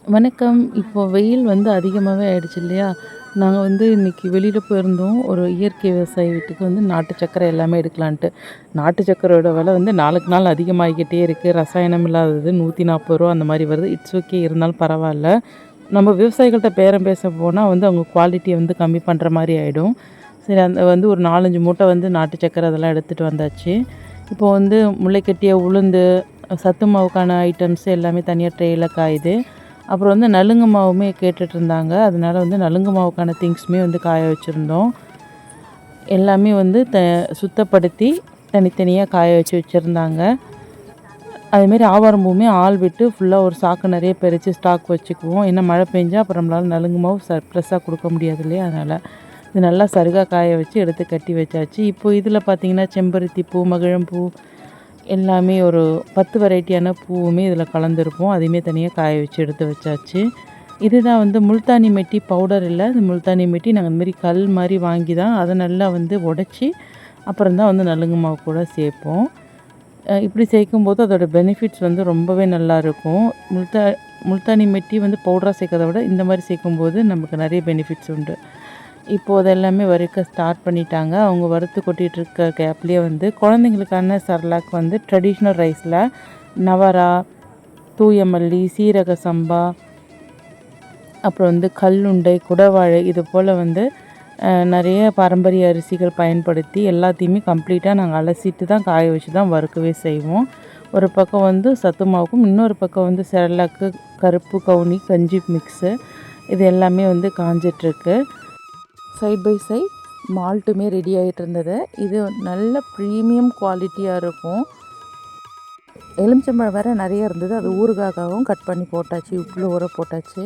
வணக்கம். இப்போ வெயில் வந்து அதிகமாவே ஆயிடுச்சு இல்லையா? நாங்க வந்து இன்னைக்கு வெளியில போயிருந்தோம். ஒரு இயற்கை விவசாயி வீட்டுக்கு வந்து நாட்டு சர்க்கரை எல்லாமே எடுக்கலான்ட்டு. நாட்டு சர்க்கரையோட விலை வந்து நாளுக்கு நாள் அதிகமாகிக்கிட்டே இருக்கு. ரசாயனம் இல்லாதது ரூ. 140 அந்த மாரி வருது. இட்ஸ் ஓகே இருந்தாலும் பரவால்ல. நம்ம விவசாயிகள்ட்ட பேரம் பேச போனா வந்து அவங்க குவாலிட்டிய வந்து கம்மி பண்ற மாரி ஆயிடும். சரி அந்த வந்து ஒரு 4, 5 மூட்டை வந்து நாட்டு சர்க்கரை அதெல்லாம் எடுத்துட்டு வந்தாச்சு. இப்போ வந்து முளைக்கட்டிய உளுந்து, சத்து மாவுக்கான ஐட்டம்ஸ் எல்லாமே தனியா ட்ரேல காயுது. அப்புறம் வந்து நலுங்கு மாவுமே கேட்டுட்ருந்தாங்க. அதனால வந்து நலுங்கு மாவுக்கான திங்ஸுமே வந்து காய வச்சுருந்தோம். எல்லாமே வந்து சுத்தப்படுத்தி தனித்தனியா காய வச்சுருந்தாங்க. அதேமாரி ஆவாரம் பூவுமே ஆள் விட்டு ஃபுல்லா ஒரு சாக்கு நெறைய பறிச்சு ஸ்டாக் வச்சுக்குவோம். ஏன்னா மழை பெஞ்சா அப்புறம் நம்மளால நலுங்கு மாவு சர்ப்ளஸா குடுக்க முடியாது இல்லையா? அதனால. இது நல்லா சருகா காய வச்சு எடுத்து கட்டி வச்சாச்சு. இப்போ இதில பார்த்தீங்கன்னா, செம்பருத்தி பூ, மகிழம்பூ எல்லாமே ஒரு 10 வெரைட்டியான பூவுமே இதில கலந்துருக்கும். அதையுமே தனியா காய வச்சு எடுத்து வச்சாச்சு. இதுதான் வந்து முல்தானி மெட்டி பவுடர் இல்ல. இந்த முல்தானி மெட்டி நாங்க இந்த மாரி கல் மாரி வாங்கி தான் அத நல்லா வந்து உடைச்சு, அப்புறம் தான் வந்து நலுங்கு மாவு கூட சேர்ப்போம். இப்படி சேர்க்கும்போது அதோட பெனிஃபிட்ஸ் வந்து ரொம்பவே நல்லாயிருக்கும். முல்தானி மெட்டி வந்து பவுடரா சேர்க்கறத விட இந்த மாரி சேர்க்கும்போது நமக்கு நெறைய பெனிஃபிட்ஸ் உண்டு. இப்போ அது எல்லாமே வறுக்க ஸ்டார்ட் பண்ணிட்டாங்க. அவங்க வறுத்து கொட்டிட்டு இருக்க கேப்லயே வந்து குழந்தைங்களுக்கான செர்லாக் வந்து ட்ரெடிஷ்னல் ரைஸில் நவரா, தூய மல்லி, சீரக சம்பா, அப்புறம் வந்து கல்லுண்டை, குடவாழை இது போல் வந்து நிறைய பாரம்பரிய அரிசிகள் பயன்படுத்தி எல்லாத்தையுமே கம்ப்ளீட்டாக நாங்கள் அலசிட்டு தான் காய வச்சு தான் வறுக்கவே செய்வோம். ஒரு பக்கம் வந்து சத்து மாவுக்கும், இன்னொரு பக்கம் வந்து செர்லாக்கு, கருப்பு கவுனி, கஞ்சி மிக்ஸு இது எல்லாமே வந்து காஞ்சிட்ருக்கு. சைட் பை சைட் மால்ட்டுமே ரெடி ஆகிட்டு இருந்தது. இது நல்ல ப்ரீமியம் குவாலிட்டியாக இருக்கும். எலுமிச்சம்பழம் வேறு நிறைய இருந்தது. அது ஊறுகாய்க்காகவும் கட் பண்ணி போட்டாச்சு, உப்பில் ஊற போட்டாச்சு.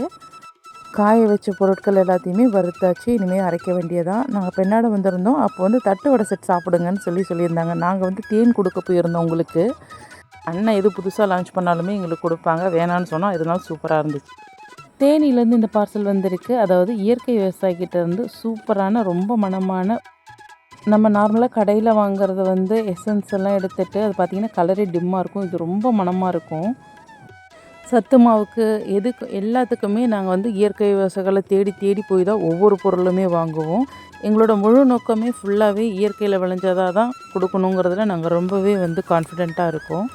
காய வச்ச பொருட்கள் எல்லாத்தையுமே வறுத்தாச்சு. இனிமேல் அரைக்க வேண்டியதான். நாங்கள் பெண்ணாட வந்திருந்தோம். அப்போ வந்து தட்டு வடை செட் சாப்பிடுங்கன்னு சொல்லியிருந்தாங்க. நாங்கள் வந்து தேன் கொடுக்க போயிருந்தோம் உங்களுக்கு. அண்ணன் எது புதுசாக லான்ச் பண்ணாலுமே எங்களுக்கு கொடுப்பாங்க. வேணான்னு சொன்னால் இருந்தாலும் சூப்பராக இருந்துச்சு. தேனியிலேருந்து இந்த பார்சல் வந்திருக்கு. அதாவது இயற்கை விவசாயிக்கிட்ட இருந்து சூப்பரான ரொம்ப மணமான, நம்ம நார்மலாக கடையில் வாங்குறது வந்து எசன்ஸ் எல்லாம் எடுத்துகிட்டு அது பார்த்திங்கன்னா கலரே டிம்மாக இருக்கும். இது ரொம்ப மணமாக இருக்கும். சத்து மாவுக்கு எல்லாத்துக்குமே நாங்கள் வந்து இயற்கை விவசாயிகளை தேடி தேடி போய் தான் ஒவ்வொரு பொருளுமே வாங்குவோம். எங்களோட முழு நோக்கமே ஃபுல்லாகவே இயற்கையில் விளைஞ்சதாக தான் கொடுக்கணுங்கிறதுல நாங்கள் ரொம்பவே வந்து கான்ஃபிடெண்ட்டாக இருக்கோம்.